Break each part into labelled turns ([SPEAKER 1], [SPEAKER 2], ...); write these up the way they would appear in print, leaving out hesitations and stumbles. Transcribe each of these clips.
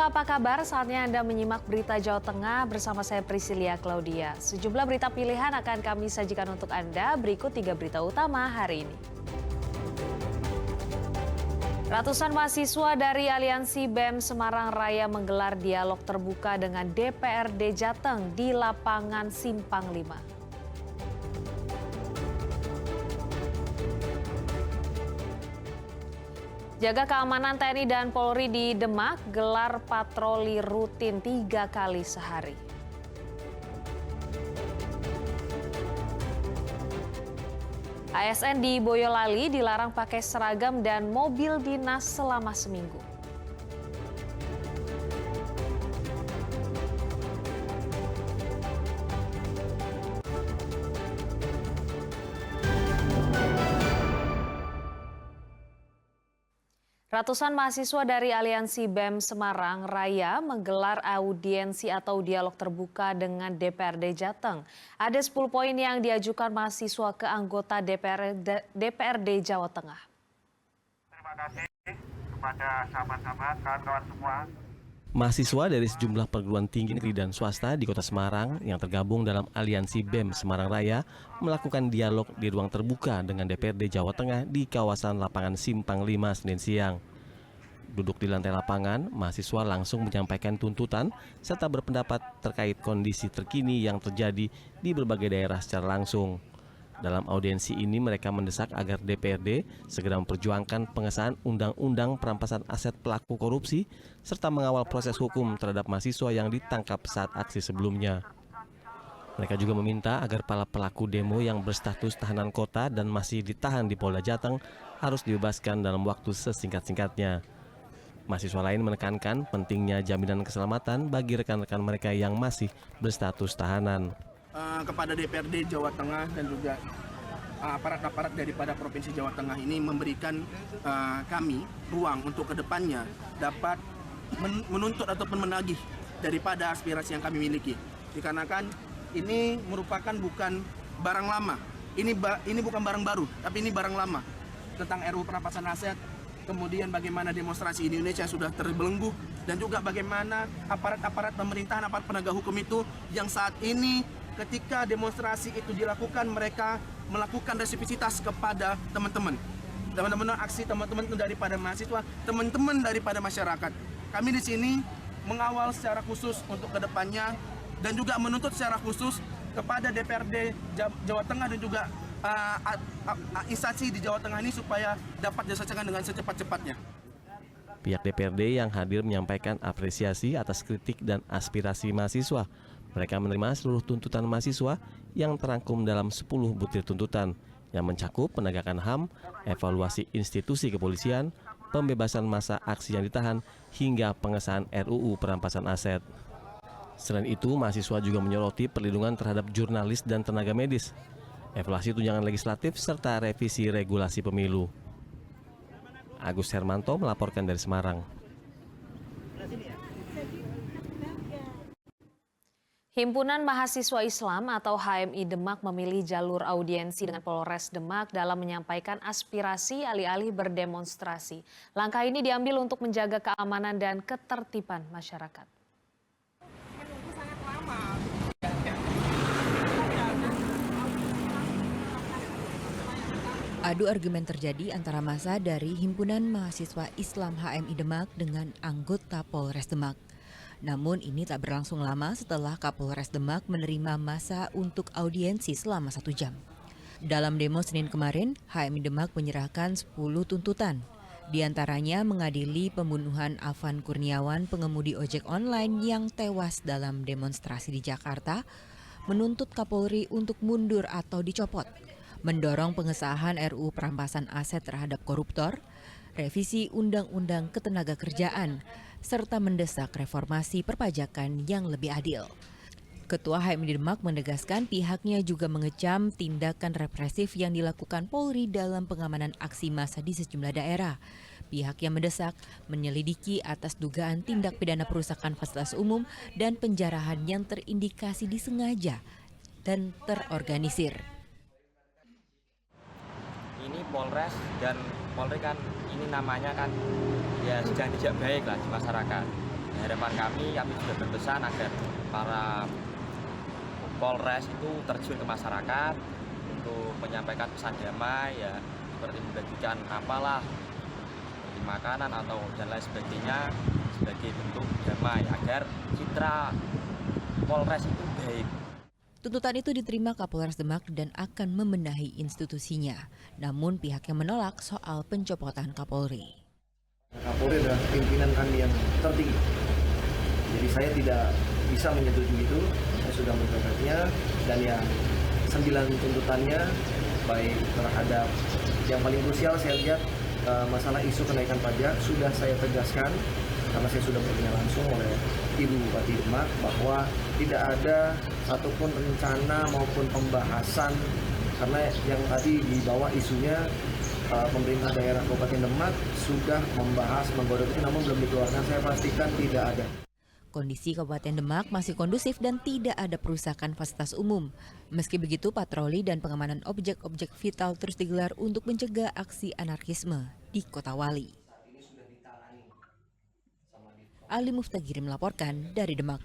[SPEAKER 1] Halo, apa kabar? Saatnya Anda menyimak berita Jawa Tengah bersama saya Priscilia Claudia. Sejumlah berita pilihan akan kami sajikan untuk Anda. Berikut 3 berita utama hari ini. Ratusan mahasiswa dari Aliansi BEM Semarang Raya menggelar dialog terbuka dengan DPRD Jateng di lapangan Simpang 5. Jaga keamanan TNI dan Polri di Demak gelar patroli rutin 3 kali sehari. ASN di Boyolali dilarang pakai seragam dan mobil dinas selama seminggu. Ratusan mahasiswa dari Aliansi BEM Semarang Raya menggelar audiensi atau dialog terbuka dengan DPRD Jateng. Ada 10 poin yang diajukan mahasiswa ke anggota DPRD Jawa Tengah.
[SPEAKER 2] Terima kasih kepada sahabat-sahabat, kawan-kawan semua.
[SPEAKER 3] Mahasiswa dari sejumlah perguruan tinggi negeri dan swasta di Kota Semarang yang tergabung dalam Aliansi BEM Semarang Raya melakukan dialog di ruang terbuka dengan DPRD Jawa Tengah di kawasan lapangan Simpang 5 Senin siang. Duduk di lantai lapangan, mahasiswa langsung menyampaikan tuntutan serta berpendapat terkait kondisi terkini yang terjadi di berbagai daerah secara langsung. Dalam audiensi ini mereka mendesak agar DPRD segera memperjuangkan pengesahan Undang-Undang Perampasan Aset Pelaku Korupsi serta mengawal proses hukum terhadap mahasiswa yang ditangkap saat aksi sebelumnya. Mereka juga meminta agar para pelaku demo yang berstatus tahanan kota dan masih ditahan di Polda Jateng harus dibebaskan dalam waktu sesingkat-singkatnya. Mahasiswa lain menekankan pentingnya jaminan keselamatan bagi rekan-rekan mereka yang masih berstatus tahanan.
[SPEAKER 4] Kepada DPRD Jawa Tengah dan juga aparat-aparat daripada Provinsi Jawa Tengah ini memberikan kami ruang untuk kedepannya dapat menuntut ataupun menagih daripada aspirasi yang kami miliki. Dikarenakan ini merupakan bukan barang lama, ini bukan barang baru, tapi ini barang lama tentang RUU Perampasan Aset. Kemudian bagaimana demonstrasi di Indonesia sudah terbelenggu dan juga bagaimana aparat-aparat pemerintahan, aparat penegak hukum itu yang saat ini ketika demonstrasi itu dilakukan, mereka melakukan resiprositas kepada teman-teman aksi teman-teman daripada mahasiswa, teman-teman daripada masyarakat. Kami di sini mengawal secara khusus untuk kedepannya dan juga menuntut secara khusus kepada DPRD Jawa Tengah dan juga instansi di Jawa Tengah ini supaya dapat diselesaikan dengan secepat-cepatnya.
[SPEAKER 3] Pihak DPRD yang hadir menyampaikan apresiasi atas kritik dan aspirasi mahasiswa. Mereka menerima seluruh tuntutan mahasiswa yang terangkum dalam 10 butir tuntutan yang mencakup penegakan HAM, evaluasi institusi kepolisian, pembebasan masa aksi yang ditahan, hingga pengesahan RUU Perampasan Aset. Selain itu, mahasiswa juga menyoroti perlindungan terhadap jurnalis dan tenaga medis, evaluasi tunjangan legislatif, serta revisi regulasi pemilu. Agus Hermanto melaporkan dari Semarang.
[SPEAKER 1] Himpunan Mahasiswa Islam atau HMI Demak memilih jalur audiensi dengan Polres Demak dalam menyampaikan aspirasi alih-alih berdemonstrasi. Langkah ini diambil untuk menjaga keamanan dan ketertiban masyarakat.
[SPEAKER 5] Adu argumen terjadi antara massa dari Himpunan Mahasiswa Islam HMI Demak dengan anggota Polres Demak. Namun ini tak berlangsung lama setelah Kapolres Demak menerima massa untuk audiensi selama 1 jam. Dalam demo Senin kemarin, HMI Demak menyerahkan 10 tuntutan. Di antaranya mengadili pembunuhan Afan Kurniawan, pengemudi ojek online yang tewas dalam demonstrasi di Jakarta, menuntut Kapolri untuk mundur atau dicopot, mendorong pengesahan RUU Perampasan Aset terhadap koruptor, revisi Undang-Undang Ketenagakerjaan, serta mendesak reformasi perpajakan yang lebih adil. Ketua HMI Demak menegaskan pihaknya juga mengecam tindakan represif yang dilakukan Polri dalam pengamanan aksi massa di sejumlah daerah. Pihaknya mendesak menyelidiki atas dugaan tindak pidana perusakan fasilitas umum dan penjarahan yang terindikasi disengaja dan terorganisir.
[SPEAKER 6] Ini Polres dan Polri kan ini namanya kan ya sedang tidak baik lah di masyarakat. harapan kami juga berpesan agar para Polres itu terjun ke masyarakat untuk menyampaikan pesan damai, ya seperti membagikan apalah seperti makanan atau dan lain sebagainya sebagai bentuk damai agar citra Polres itu baik.
[SPEAKER 5] Tuntutan itu diterima Kapolres Demak dan akan membenahi institusinya. Namun pihaknya menolak soal pencopotan Kapolri.
[SPEAKER 7] Kapolri adalah pimpinan kami yang tertinggi. Jadi saya tidak bisa menyetujui itu. Saya sudah mencopotnya dan yang 9 tuntutannya baik terhadap yang paling krusial saya lihat masalah isu kenaikan pajak sudah saya tegaskan karena saya sudah bertanya langsung oleh Ibu Bupati Demak bahwa tidak ada satupun rencana maupun pembahasan karena yang tadi dibawa isunya pemerintah daerah Kabupaten Demak sudah membahas menggodok itu namun belum dikeluarkan. Saya pastikan tidak ada.
[SPEAKER 5] Kondisi Kabupaten Demak masih kondusif dan tidak ada perusakan fasilitas umum. Meski begitu, patroli dan pengamanan objek-objek vital terus digelar untuk mencegah aksi anarkisme di Kota Wali. Ali Muftagiri melaporkan dari Demak.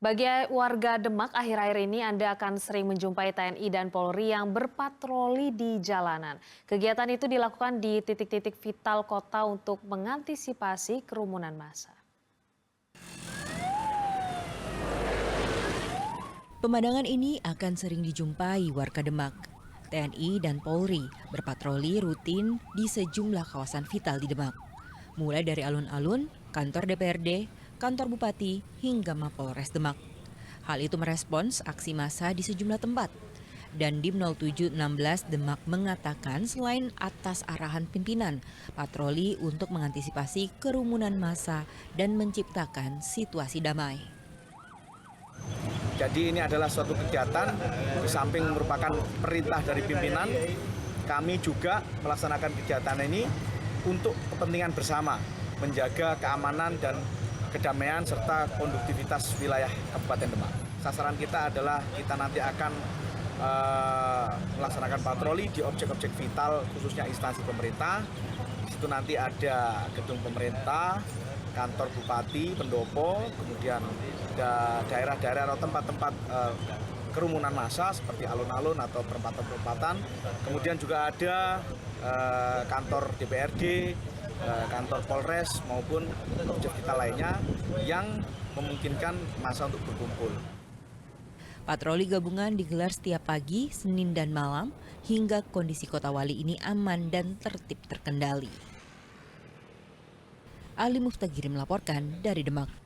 [SPEAKER 1] Bagi warga Demak, akhir-akhir ini Anda akan sering menjumpai TNI dan Polri yang berpatroli di jalanan. Kegiatan itu dilakukan di titik-titik vital kota untuk mengantisipasi kerumunan massa.
[SPEAKER 5] Pemandangan ini akan sering dijumpai warga Demak. TNI dan Polri berpatroli rutin di sejumlah kawasan vital di Demak. Mulai dari alun-alun, kantor DPRD, kantor bupati, hingga Mapolres Demak. Hal itu merespons aksi massa di sejumlah tempat. Dandim 0716 Demak mengatakan selain atas arahan pimpinan, patroli untuk mengantisipasi kerumunan massa dan menciptakan situasi damai.
[SPEAKER 8] Jadi ini adalah suatu kegiatan, di samping merupakan perintah dari pimpinan, kami juga melaksanakan kegiatan ini untuk kepentingan bersama, menjaga keamanan dan kedamaian serta konduktivitas wilayah Kabupaten Demak. Sasaran kita adalah kita nanti akan melaksanakan patroli di objek-objek vital khususnya instansi pemerintah. Di situ nanti ada gedung pemerintah, kantor bupati, pendopo, kemudian daerah-daerah atau tempat-tempat kerumunan massa seperti alun-alun atau perempatan-perempatan. Kemudian juga ada kantor DPRD, kantor Polres maupun objek vital lainnya yang memungkinkan massa untuk berkumpul.
[SPEAKER 5] Patroli gabungan digelar setiap pagi, Senin dan malam hingga kondisi Kota Wali ini aman dan tertib terkendali. Ali Muftagiri melaporkan dari Demak.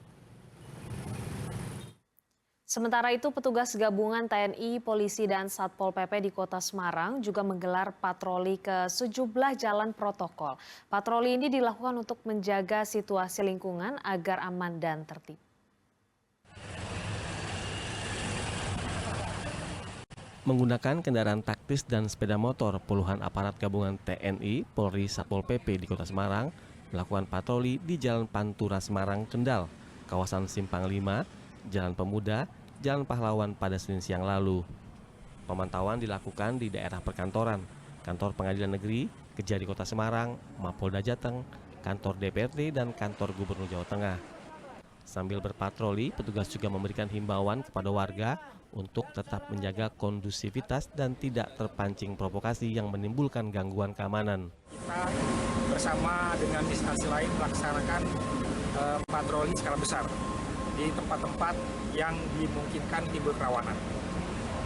[SPEAKER 1] Sementara itu, petugas gabungan TNI, Polisi, dan Satpol PP di Kota Semarang juga menggelar patroli ke sejumlah jalan protokol. Patroli ini dilakukan untuk menjaga situasi lingkungan agar aman dan tertib.
[SPEAKER 3] Menggunakan kendaraan taktis dan sepeda motor, puluhan aparat gabungan TNI, Polri, Satpol PP di Kota Semarang melakukan patroli di Jalan Pantura Semarang, Kendal, kawasan Simpang 5, Jalan Pemuda, Jalan Pahlawan pada Senin siang lalu. Pemantauan dilakukan di daerah perkantoran, kantor pengadilan negeri, Kejari Kota Semarang, Mapolda Jateng, kantor DPRD, dan kantor Gubernur Jawa Tengah. Sambil berpatroli, petugas juga memberikan himbauan kepada warga untuk tetap menjaga kondusivitas dan tidak terpancing provokasi yang menimbulkan gangguan keamanan.
[SPEAKER 9] Kita bersama dengan instansi lain melaksanakan patroli skala besar di tempat-tempat yang dimungkinkan timbul kerawanan.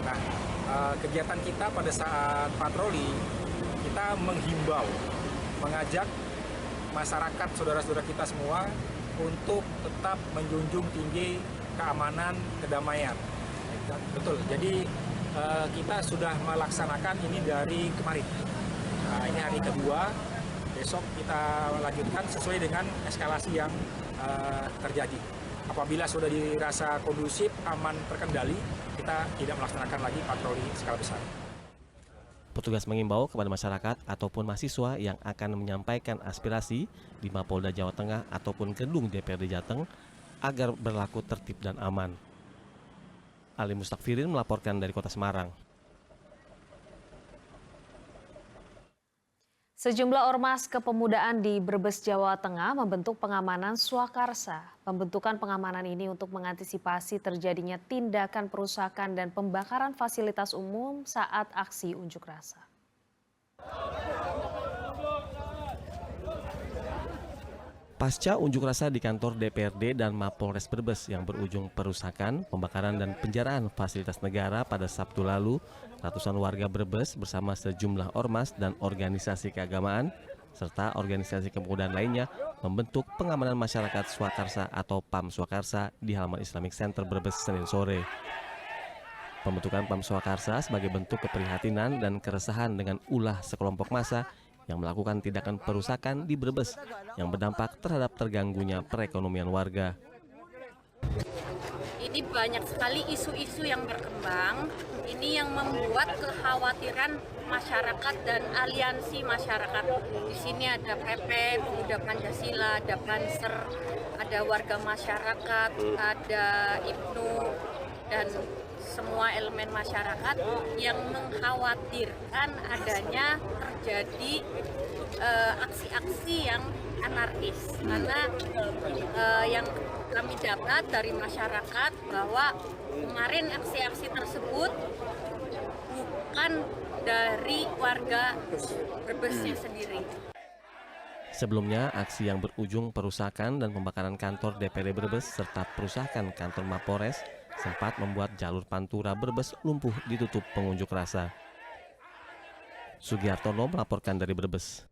[SPEAKER 9] Nah, kegiatan kita pada saat patroli, kita menghimbau, mengajak masyarakat, saudara-saudara kita semua untuk tetap menjunjung tinggi keamanan, kedamaian. Betul, jadi kita sudah melaksanakan ini dari kemarin. Nah, ini hari kedua, besok kita lanjutkan sesuai dengan eskalasi yang terjadi. Apabila sudah dirasa kondusif, aman, terkendali, kita tidak melaksanakan lagi patroli skala besar.
[SPEAKER 3] Petugas mengimbau kepada masyarakat ataupun mahasiswa yang akan menyampaikan aspirasi di Mapolda Jawa Tengah ataupun gedung DPRD Jateng agar berlaku tertib dan aman. Ali Mustakfirin melaporkan dari Kota Semarang.
[SPEAKER 1] Sejumlah ormas kepemudaan di Brebes, Jawa Tengah membentuk pengamanan swakarsa. Pembentukan pengamanan ini untuk mengantisipasi terjadinya tindakan perusakan dan pembakaran fasilitas umum saat aksi unjuk rasa.
[SPEAKER 3] Pasca unjuk rasa di kantor DPRD dan Mapolres Brebes yang berujung perusakan, pembakaran dan penjaraan fasilitas negara pada Sabtu lalu, ratusan warga Brebes bersama sejumlah ormas dan organisasi keagamaan serta organisasi kepemudaan lainnya membentuk pengamanan masyarakat swakarsa atau PAM Swakarsa di halaman Islamic Center Brebes Senin sore. Pembentukan PAM Swakarsa sebagai bentuk keprihatinan dan keresahan dengan ulah sekelompok massa yang melakukan tindakan perusakan di Brebes yang berdampak terhadap terganggunya perekonomian warga.
[SPEAKER 10] Ini banyak sekali isu-isu yang berkembang, ini yang membuat kekhawatiran masyarakat dan aliansi masyarakat. Di sini ada PP, Pemuda Pancasila, ada Banser, ada warga masyarakat, ada IPNU, dan semua elemen masyarakat yang mengkhawatirkan adanya terjadi aksi-aksi yang anarkis. Karena yang kami dapat dari masyarakat bahwa kemarin aksi-aksi tersebut bukan dari warga Brebesnya sendiri.
[SPEAKER 3] Sebelumnya, aksi yang berujung perusakan dan pembakaran kantor DPRD Brebes serta perusakan kantor Mapolres sempat membuat jalur Pantura Brebes lumpuh ditutup pengunjuk rasa. Sugiartono melaporkan dari Brebes.